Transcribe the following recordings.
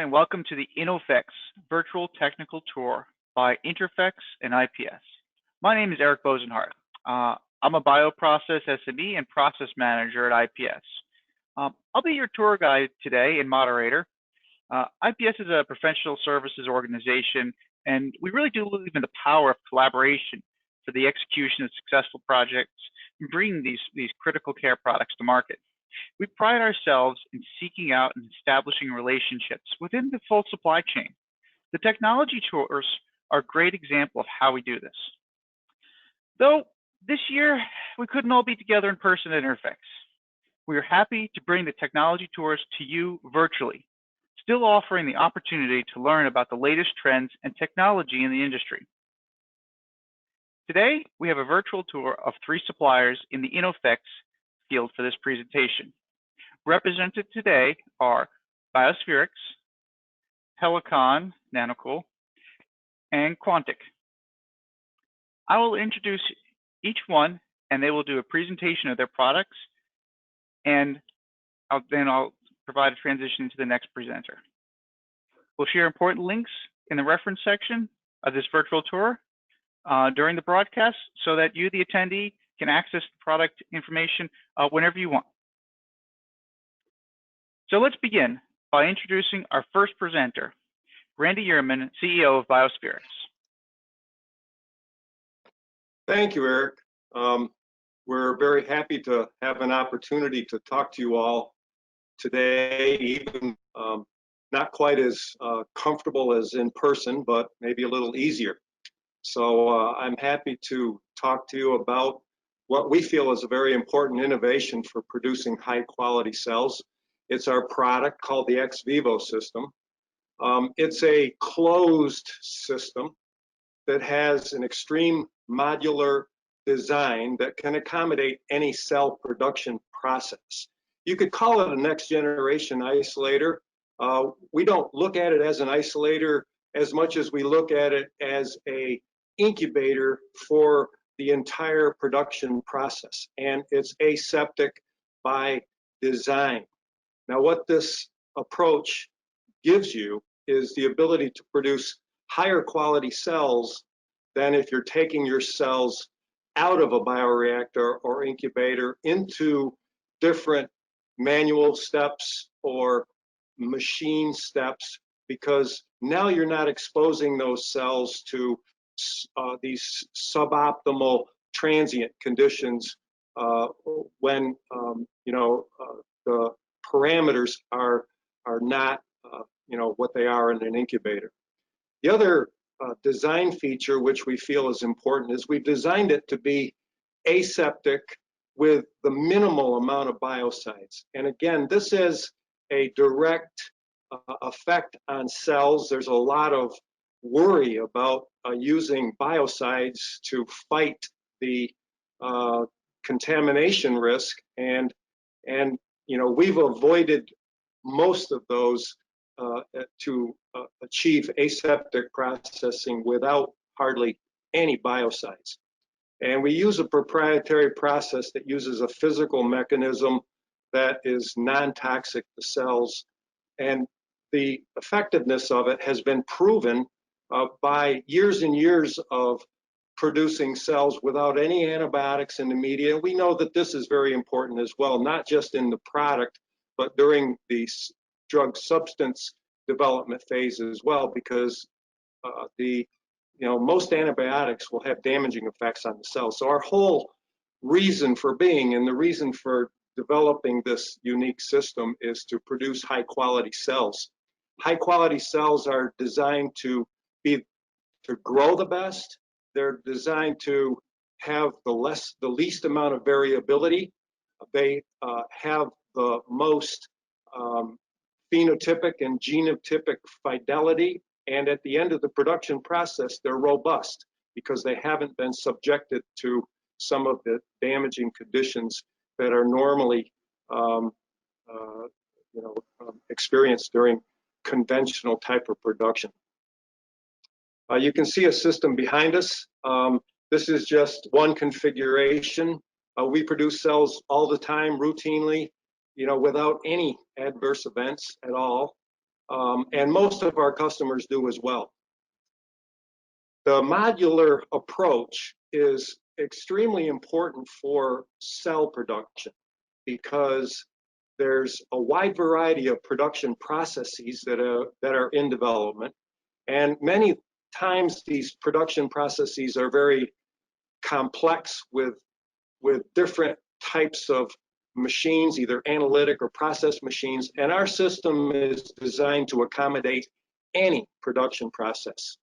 and welcome to the INNOPHEX Virtual Technical Tour by INNOPHEX and IPS. My name is Erich Bozenhardt. I'm a Bioprocess SME and Process Manager at IPS. I'll be your tour guide today and moderator. IPS is a professional services organization, and we really do believe in the power of collaboration for the execution of successful projects and bringing these critical care products to market. We pride ourselves in seeking out and establishing relationships within the full supply chain. The technology tours are a great example of how we do this. Though this year, we couldn't all be together in person at INNOPHEX. We are happy to bring the technology tours to you virtually, still offering the opportunity to learn about the latest trends and technology in the industry. Today, we have a virtual tour of 3 suppliers in the INNOPHEX field for this presentation. Represented today are BioSpherix, Pelican, NanoCool, and Quartic. I will introduce each one, and they will do a presentation of their products, and then I'll provide a transition to the next presenter. We'll share important links in the reference section of this virtual tour during the broadcast so that you, the attendee, can access the product information whenever you want. So let's begin by introducing our first presenter, Randy Yerden, CEO of BioSpherix. Thank you, Erich. We're very happy to have an opportunity to talk to you all today, even not quite as comfortable as in person, but maybe a little easier. So I'm happy to talk to you about what we feel is a very important innovation for producing high quality cells. It's our product called the ex vivo system. It's a closed system that has an extreme modular design that can accommodate any cell production process. You could call it a next generation isolator. We don't look at it as an isolator as much as we look at it as an incubator for the entire production process, and it's aseptic by design. Now, what this approach gives you is the ability to produce higher quality cells than if you're taking your cells out of a bioreactor or incubator into different manual steps or machine steps, because now you're not exposing those cells to these suboptimal transient conditions when the parameters are not what they are in an incubator. The other design feature which we feel is important is we've designed it to be aseptic with the minimal amount of biocides. And again, this is a direct effect on cells. There's a lot of worry about using biocides to fight the contamination risk, and we've avoided most of those to achieve aseptic processing without hardly any biocides. And we use a proprietary process that uses a physical mechanism that is non-toxic to cells, and the effectiveness of it has been proven by years and years of producing cells without any antibiotics in the media. We know that this is very important as well, not just in the product, but during the drug substance development phase as well, because most antibiotics will have damaging effects on the cells. So our whole reason for being and the reason for developing this unique system is to produce high quality cells. High quality cells are designed to grow the best. They're designed to have the least amount of variability. They have the most phenotypic and genotypic fidelity, and at the end of the production process, they're robust because they haven't been subjected to some of the damaging conditions that are normally experienced during conventional type of production. You can see a system behind us. This is just one configuration. We produce cells all the time, routinely, without any adverse events at all. and most of our customers do as well. The modular approach is extremely important for cell production because there's a wide variety of production processes that are in development, and many times these production processes are very complex with different types of machines, either analytic or process machines, and our system is designed to accommodate any production process.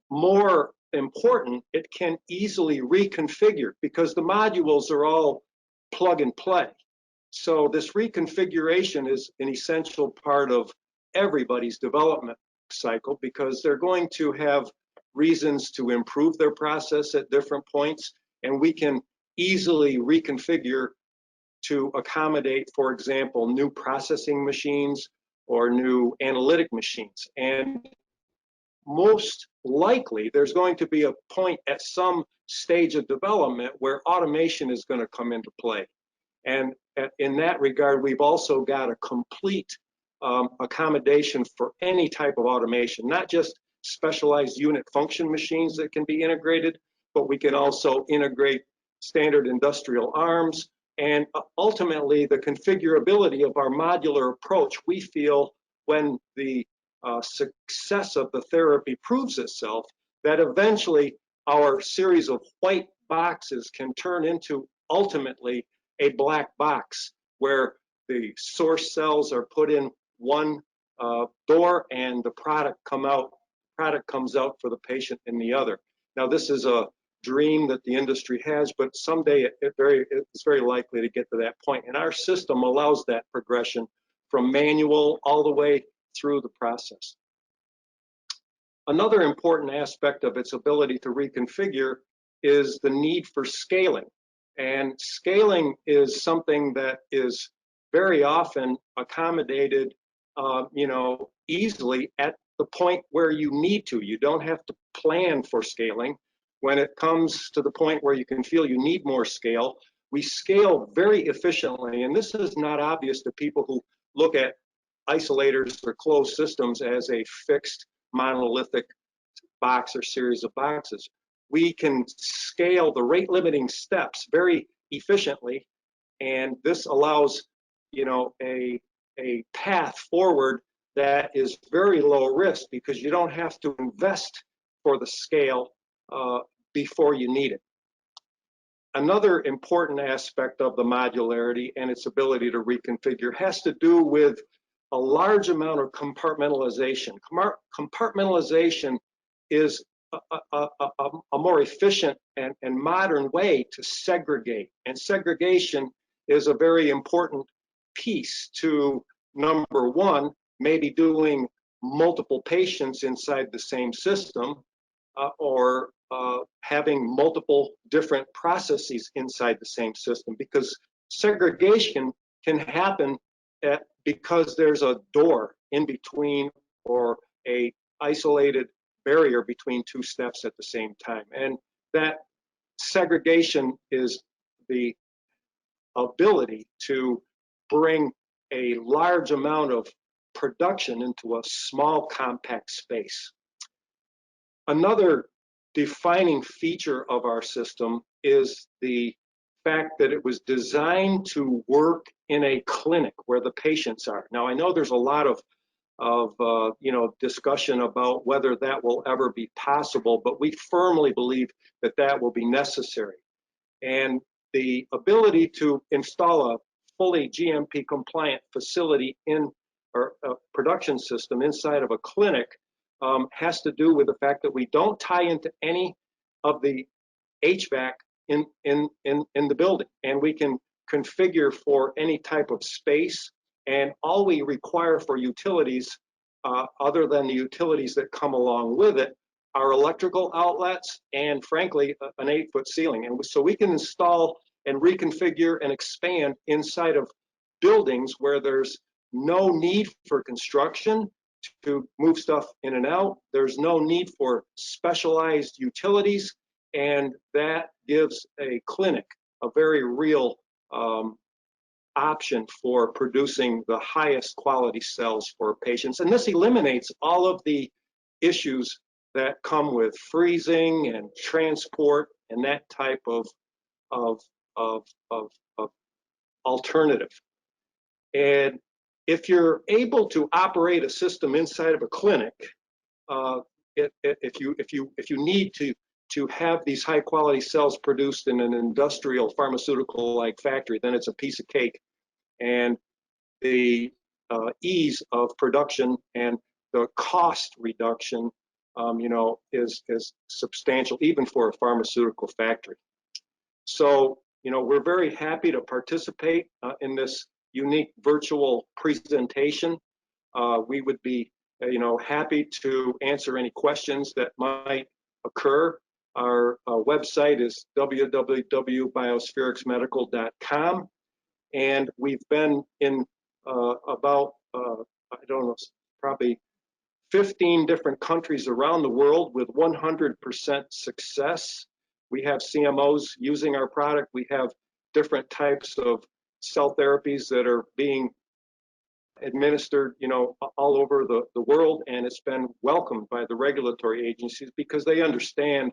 More important, it can easily reconfigure because the modules are all plug and play. So this reconfiguration is an essential part of everybody's development cycle because they're going to have reasons to improve their process at different points, and we can easily reconfigure to accommodate, for example, new processing machines or new analytic machines. And most likely, there's going to be a point at some stage of development where automation is going to come into play. And in that regard, we've also got a complete accommodation for any type of automation, not just specialized unit function machines that can be integrated, but we can also integrate standard industrial arms. And ultimately, the configurability of our modular approach, we feel when the success of the therapy proves itself, that eventually our series of white boxes can turn into ultimately a black box where the source cells are put in one door and the product comes out for the patient in the other. Now, this is a dream that the industry has, but someday it's very likely to get to that point. And our system allows that progression from manual all the way through the process. Another important aspect of its ability to reconfigure is the need for scaling. And scaling is something that is very often accommodated, easily at the point where you need to. You don't have to plan for scaling. When it comes to the point where you can feel you need more scale, we scale very efficiently. And this is not obvious to people who look at isolators or closed systems as a fixed monolithic box or series of boxes. We can scale the rate limiting steps very efficiently, and this allows a path forward that is very low risk because you don't have to invest for the scale before you need it. Another important aspect of the modularity and its ability to reconfigure has to do with a large amount of compartmentalization. Compartmentalization is a more efficient and modern way to segregate. And segregation is a very important piece to, number one, maybe doing multiple patients inside the same system or having multiple different processes inside the same system, because segregation can happen because there's a door in between or a isolated barrier between two steps at the same time. And that segregation is the ability to bring a large amount of production into a small, compact space. Another defining feature of our system is the fact that it was designed to work in a clinic where the patients are. Now, I know there's a lot of discussion about whether that will ever be possible, but we firmly believe that that will be necessary. And the ability to install a fully GMP compliant facility or a production system inside of a clinic has to do with the fact that we don't tie into any of the HVAC in the building, and we can configure for any type of space, and all we require for utilities, other than the utilities that come along with it, are electrical outlets and, frankly, an 8-foot ceiling. And so we can install and reconfigure and expand inside of buildings where there's no need for construction to move stuff in and out. There's no need for specialized utilities, and that gives a clinic a very real option for producing the highest quality cells for patients. And this eliminates all of the issues that come with freezing and transport and that type of alternative. And if you're able to operate a system inside of a clinic, if you need to have these high quality cells produced in an industrial pharmaceutical like factory, then it's a piece of cake. And the ease of production and the cost reduction, is substantial even for a pharmaceutical factory. So, we're very happy to participate in this unique virtual presentation. We would be, happy to answer any questions that might occur. Our website is www.biospherixmedical.com, and we've been in about, probably 15 different countries around the world with 100% success. We have CMOs using our product. We have different types of cell therapies that are being administered, all over the world, and it's been welcomed by the regulatory agencies because they understand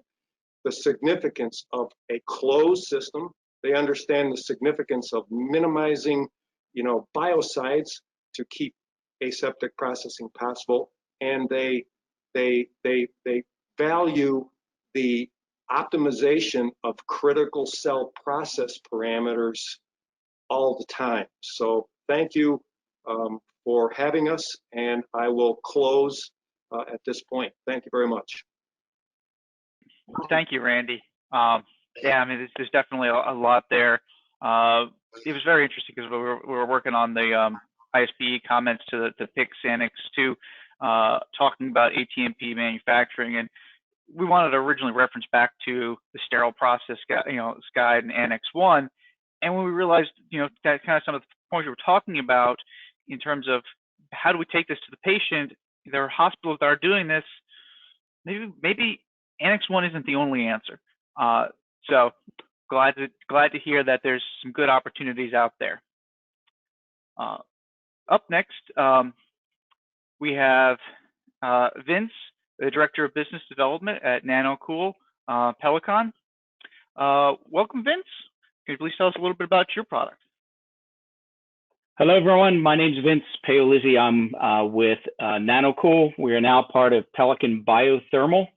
the significance of a closed system. They understand the significance of minimizing, biocides to keep aseptic processing possible, and they value the optimization of critical cell process parameters all the time. So thank you for having us, and I will close at this point. Thank you very much. Thank you, Randy. Yeah, I mean, there's definitely a lot there. It was very interesting because we were working on the ISPE comments to the PICS Annex 2, talking about ATMP manufacturing, and we wanted to originally reference back to the sterile process guide in Annex 1, and when we realized, that kind of some of the points we were talking about in terms of how do we take this to the patient, there are hospitals that are doing this. Maybe Annex 1 isn't the only answer. So glad to hear that there's some good opportunities out there. Up next, we have Vince, the Director of Business Development at NanoCool, Pelican. Welcome, Vince. Can you please tell us a little bit about your product? Hello, everyone. My name is Vince Paolizzi. I'm with NanoCool. We are now part of Pelican Biothermal,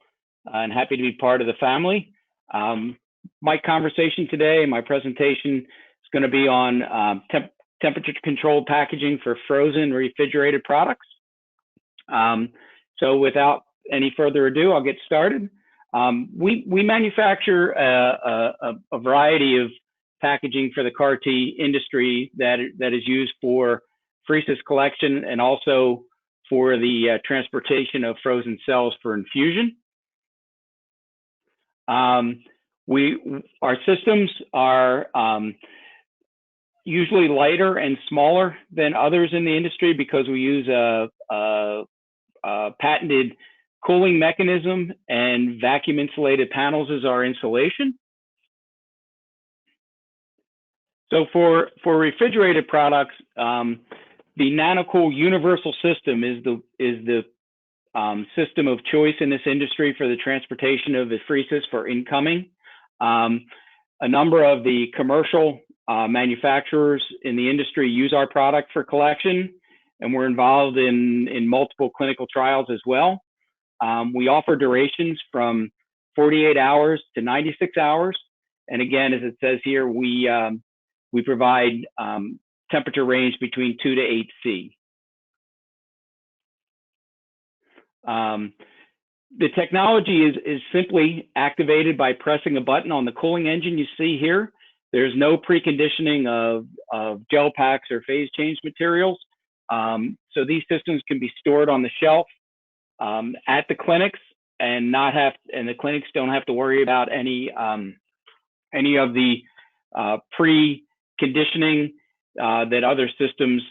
and happy to be part of the family. My conversation today, my presentation is going to be on temperature-controlled packaging for frozen refrigerated products. So without any further ado, I'll get started. We manufacture a variety of packaging for the CAR-T industry that is used for pheresis collection and also for the transportation of frozen cells for infusion. Our systems are usually lighter and smaller than others in the industry because we use a patented cooling mechanism and vacuum insulated panels as our insulation. So for refrigerated products, the NanoCool universal system is the system of choice in this industry for the transportation of apheresis for incoming. A number of the commercial manufacturers in the industry use our product for collection, and we're involved in multiple clinical trials as well. We offer durations from 48 hours to 96 hours. And again, as it says here, we provide temperature range between 2 to 8 C. The technology is simply activated by pressing a button on the cooling engine you see here. There's no preconditioning of gel packs or phase change materials. So these systems can be stored on the shelf at the clinics and the clinics don't have to worry about any of the preconditioning that other systems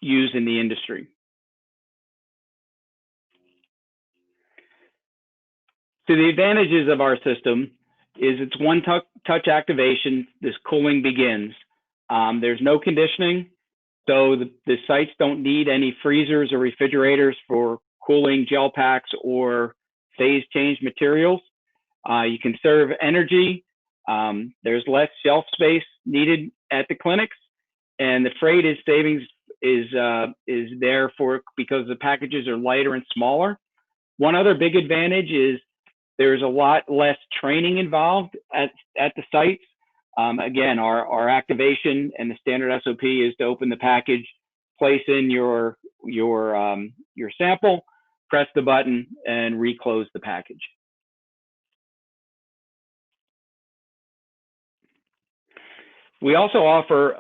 use in the industry. So the advantages of our system is it's one touch activation. This cooling begins. There's no conditioning, so the sites don't need any freezers or refrigerators for cooling gel packs or phase change materials. You can conserve energy. There's less shelf space needed at the clinics, and the freight savings is there because the packages are lighter and smaller. One other big advantage is there's a lot less training involved at the sites. Again, our activation and the standard SOP is to open the package, place in your sample, press the button, and reclose the package. We also offer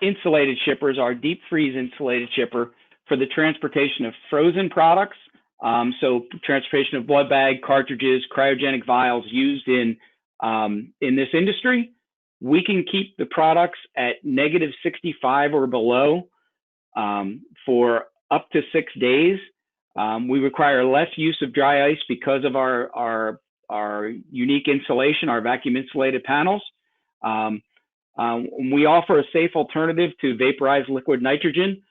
insulated shippers, our deep freeze insulated shipper for the transportation of frozen products. So transportation of blood bag, cartridges, cryogenic vials used in this industry. We can keep the products at -65 or below for up to 6 days. We require less use of dry ice because of our unique insulation, our vacuum insulated panels. We offer a safe alternative to vaporized liquid nitrogen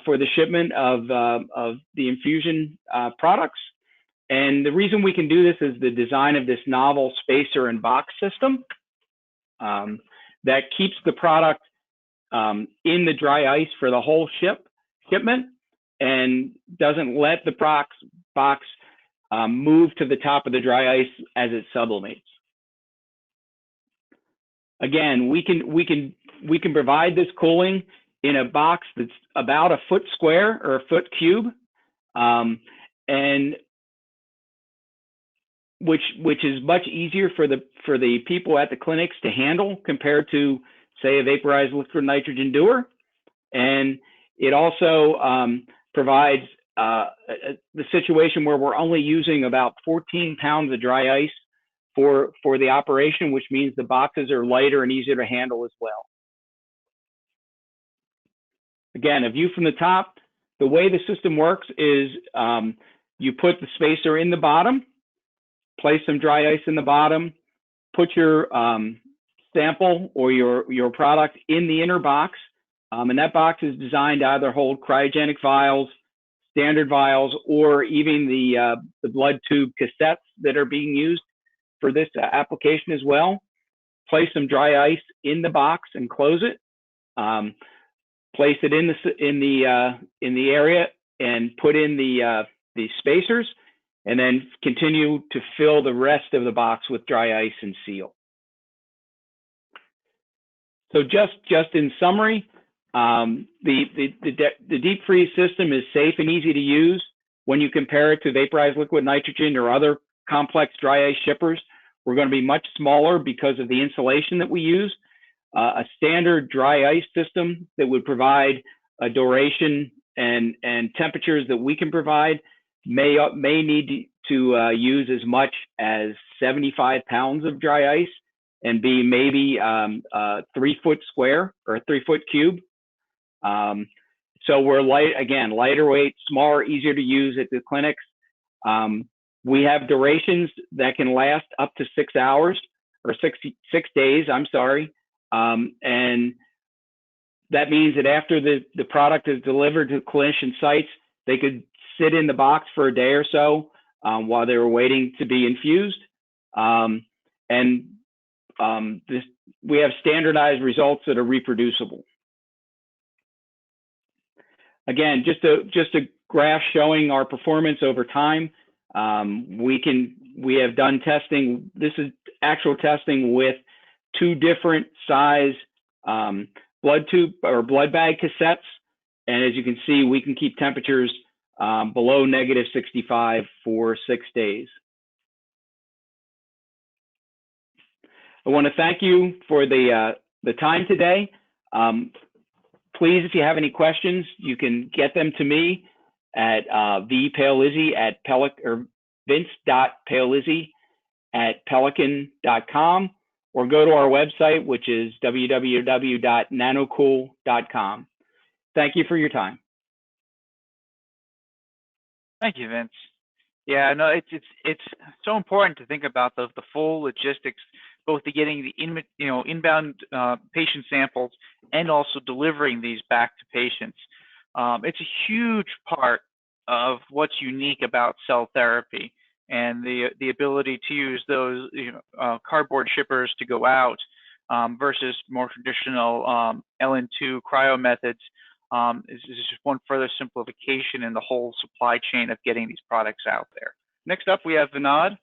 for the shipment of the infusion products. And the reason we can do this is the design of this novel spacer and box system that keeps the product in the dry ice for the whole shipment and doesn't let the box move to the top of the dry ice as it sublimates. Again, we can provide this cooling in a box that's about a foot square or a foot cube, and which is much easier for the people at the clinics to handle compared to, say, a vaporized liquid nitrogen dewar. And it also provides the situation where we're only using about 14 pounds of dry ice for the operation, which means the boxes are lighter and easier to handle as well. Again, a view from the top, the way the system works is you put the spacer in the bottom, place some dry ice in the bottom, put your sample or your product in the inner box, and that box is designed to either hold cryogenic vials, standard vials, or even the blood tube cassettes that are being used for this application as well. Place some dry ice in the box and close it. Place it in the area and put in the spacers, and then continue to fill the rest of the box with dry ice and seal. So just in summary, the deep freeze system is safe and easy to use when you compare it to vaporized liquid nitrogen or other complex dry ice shippers. We're going to be much smaller because of the insulation that we use. A standard dry ice system that would provide a duration and temperatures that we can provide may need to use as much as 75 pounds of dry ice and be maybe 3 foot square or a 3 foot cube. So we're lighter weight, smaller, easier to use at the clinics. We have durations that can last up to 6 hours or 6 days, I'm sorry. And that means that after the product is delivered to clinician sites, they could sit in the box for a day or so while they were waiting to be infused. We have standardized results that are reproducible. Again, just a graph showing our performance over time. We have done testing. This is actual testing with 2 different size blood tube or blood bag cassettes. And as you can see, we can keep temperatures below -65 for 6 days. I want to thank you for the time today. Please, if you have any questions, you can get them to me at vince.paolizzi@pelican.com, or go to our website, which is www.nanocool.com. Thank you for your time. Thank you, Vince. Yeah, no, it's so important to think about the full logistics, both to getting the inbound patient samples and also delivering these back to patients. It's a huge part of what's unique about cell therapy, and the ability to use those cardboard shippers to go out versus more traditional LN2 cryo methods is just one further simplification in the whole supply chain of getting these products out there. Next up, we have Vinodh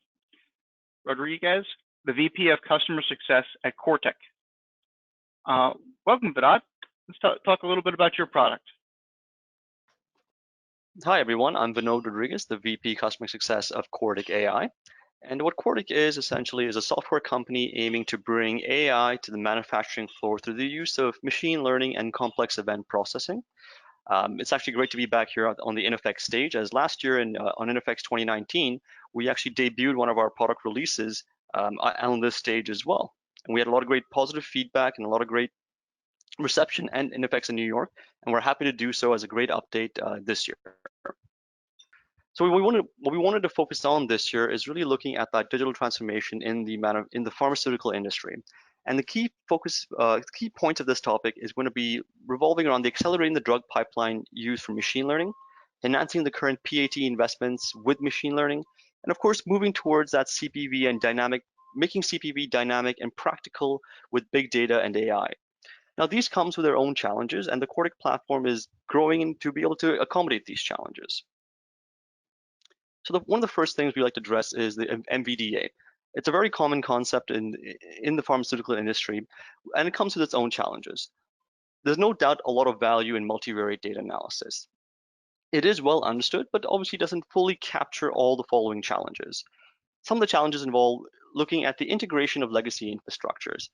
Rodrigues, the VP of Customer Success at Quartic. Welcome, Vinodh. Let's talk a little bit about your product. Hi, everyone. I'm Vinodh Rodrigues, the VP Customer Success of Quartic.ai. And what Quartic is essentially is a software company aiming to bring AI to the manufacturing floor through the use of machine learning and complex event processing. It's actually great to be back here on the INNOPHEX stage, as last year on INNOPHEX 2019, we actually debuted one of our product releases on this stage as well. And we had a lot of great positive feedback and a lot of great reception and INNOPHEX in New York, and we're happy to do so as a great update this year. So what we wanted to focus on this year is really looking at that digital transformation in the pharmaceutical industry. And the key points of this topic is going to be revolving around the accelerating the drug pipeline used for machine learning, enhancing the current PAT investments with machine learning, and of course moving towards that CPV and making CPV dynamic and practical with big data and AI. Now, these comes with their own challenges, and the Quartic platform is growing to be able to accommodate these challenges. So one of the first things we like to address is the MVDA. It's a very common concept in the pharmaceutical industry, and it comes with its own challenges. There's no doubt a lot of value in multivariate data analysis. It is well understood, but obviously doesn't fully capture all the following challenges. Some of the challenges involve looking at the integration of legacy infrastructures.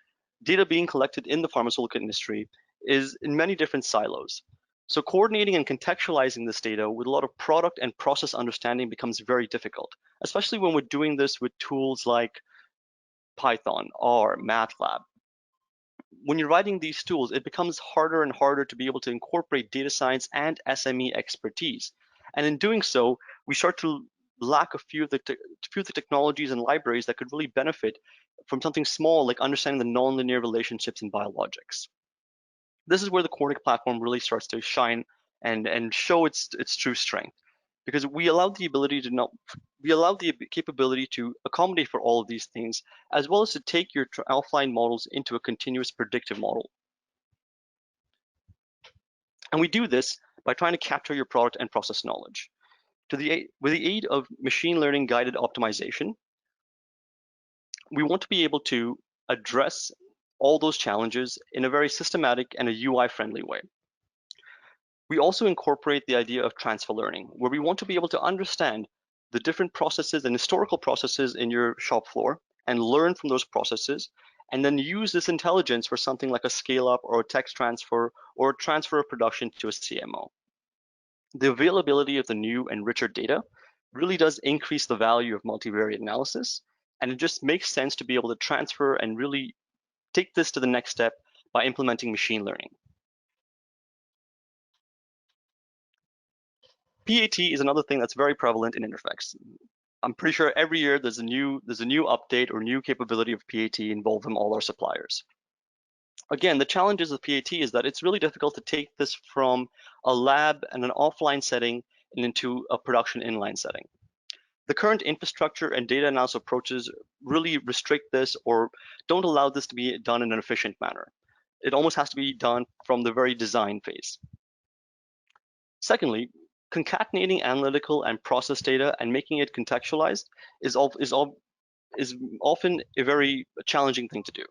Data being collected in the pharmaceutical industry is in many different silos. So coordinating and contextualizing this data with a lot of product and process understanding becomes very difficult, especially when we're doing this with tools like Python, R, MATLAB. When you're writing these tools, it becomes harder and harder to be able to incorporate data science and SME expertise. And in doing so, we start to lack a few of the technologies and libraries that could really benefit from something small like understanding the nonlinear relationships in biologics. This is where the Quartic platform really starts to shine and show its true strength, because we allow the capability to accommodate for all of these things, as well as to take your offline models into a continuous predictive model. And we do this by trying to capture your product and process knowledge. With the aid of machine learning guided optimization, we want to be able to address all those challenges in a very systematic and a UI-friendly way. We also incorporate the idea of transfer learning, where we want to be able to understand the different processes and historical processes in your shop floor and learn from those processes, and then use this intelligence for something like a scale-up or a tech transfer or a transfer of production to a CMO. The availability of the new and richer data really does increase the value of multivariate analysis, and it just makes sense to be able to transfer and really take this to the next step by implementing machine learning. PAT is another thing that's very prevalent in INNOPHEX. I'm pretty sure every year there's a new update or new capability of PAT involving all our suppliers. Again, the challenges of PAT is that it's really difficult to take this from a lab and an offline setting and into a production inline setting. The current infrastructure and data analysis approaches really restrict this or don't allow this to be done in an efficient manner. It almost has to be done from the very design phase. Secondly, concatenating analytical and process data and making it contextualized is often a very challenging thing to do.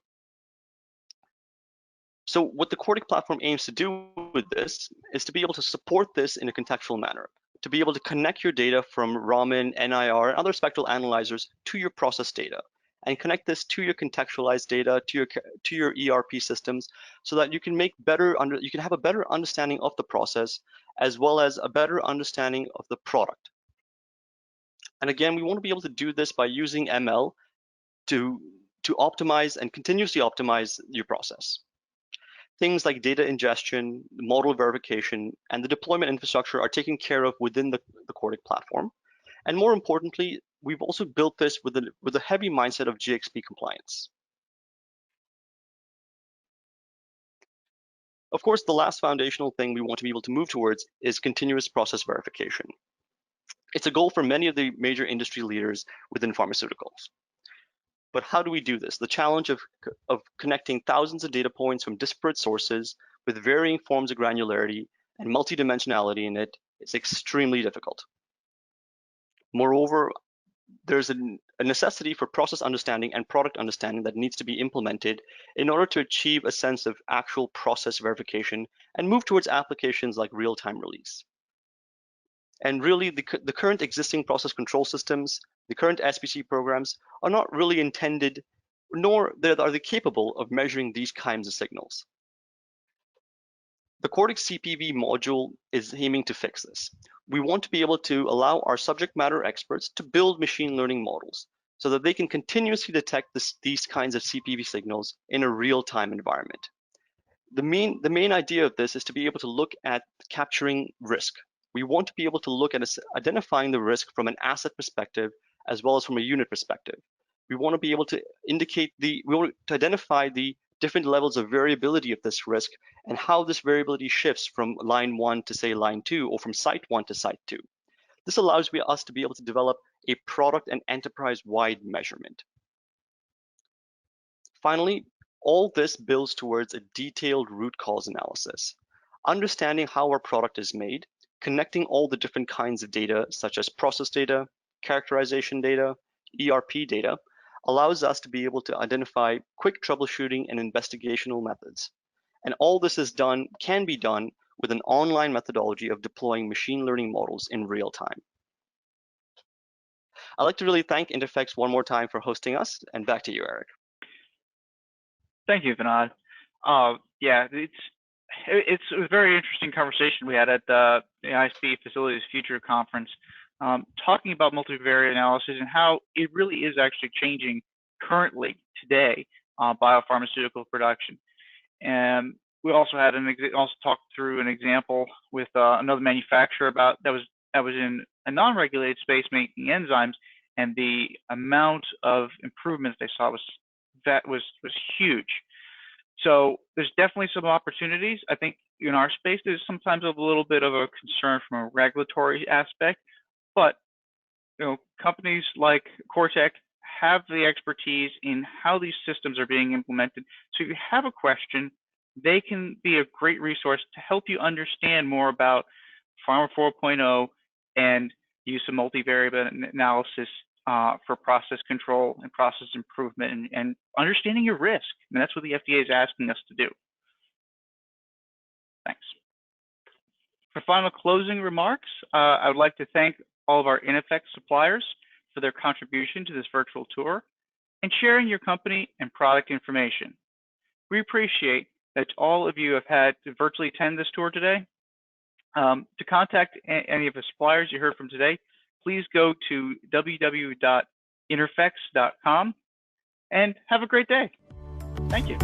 So what the Quartic platform aims to do with this is to be able to support this in a contextual manner, to be able to connect your data from Raman, NIR, and other spectral analyzers to your process data, and connect this to your contextualized data, to your ERP systems, so that you can have a better understanding of the process, as well as a better understanding of the product. And again, we want to be able to do this by using ML to optimize and continuously optimize your process. Things like data ingestion, model verification, and the deployment infrastructure are taken care of within the Quartic platform. And more importantly, we've also built this with a heavy mindset of GxP compliance. of course, the last foundational thing we want to be able to move towards is continuous process verification. It's a goal for many of the major industry leaders within pharmaceuticals. But how do we do this? The challenge of connecting thousands of data points from disparate sources with varying forms of granularity and multidimensionality in it is extremely difficult. Moreover, there's a necessity for process understanding and product understanding that needs to be implemented in order to achieve a sense of actual process verification and move towards applications like real-time release. And really, the current existing process control systems, the current SPC programs are not really intended, nor are they capable of measuring these kinds of signals. The Quartic CPV module is aiming to fix this. We want to be able to allow our subject matter experts to build machine learning models so that they can continuously detect these kinds of CPV signals in a real-time environment. The main idea of this is to be able to look at capturing risk. We want to be able to look at identifying the risk from an asset perspective as well as from a unit perspective. We want to be able to identify the different levels of variability of this risk and how this variability shifts from line 1 to say line 2 or from site 1 to site 2. This allows us to be able to develop a product and enterprise-wide measurement. Finally, all this builds towards a detailed root cause analysis. Understanding how our product is made, connecting all the different kinds of data such as process data, characterization data, ERP data, allows us to be able to identify quick troubleshooting and investigational methods. And all this can be done with an online methodology of deploying machine learning models in real time. I'd like to really thank INNOPHEX one more time for hosting us, and back to you, Erich. Thank you, Vinodh. Yeah, it's a very interesting conversation we had at the ISP Facilities Future Conference, talking about multivariate analysis and how it really is actually changing currently today biopharmaceutical production. And we also had talked through an example with another manufacturer that was in a non-regulated space making enzymes, and the amount of improvements they saw was huge. So there's definitely some opportunities. I think in our space there's sometimes a little bit of a concern from a regulatory aspect, but companies like Quartic have the expertise in how these systems are being implemented. So if you have a question, they can be a great resource to help you understand more about Pharma 4.0 and use of multivariate analysis for process control and process improvement and understanding your risk. And that's what the FDA is asking us to do. Thanks. For final closing remarks, I would like to thank all of our INNOPHEX suppliers for their contribution to this virtual tour and sharing your company and product information. We appreciate that all of you have had to virtually attend this tour today. To contact any of the suppliers you heard from today, please go to www.innophex.com and have a great day. Thank you.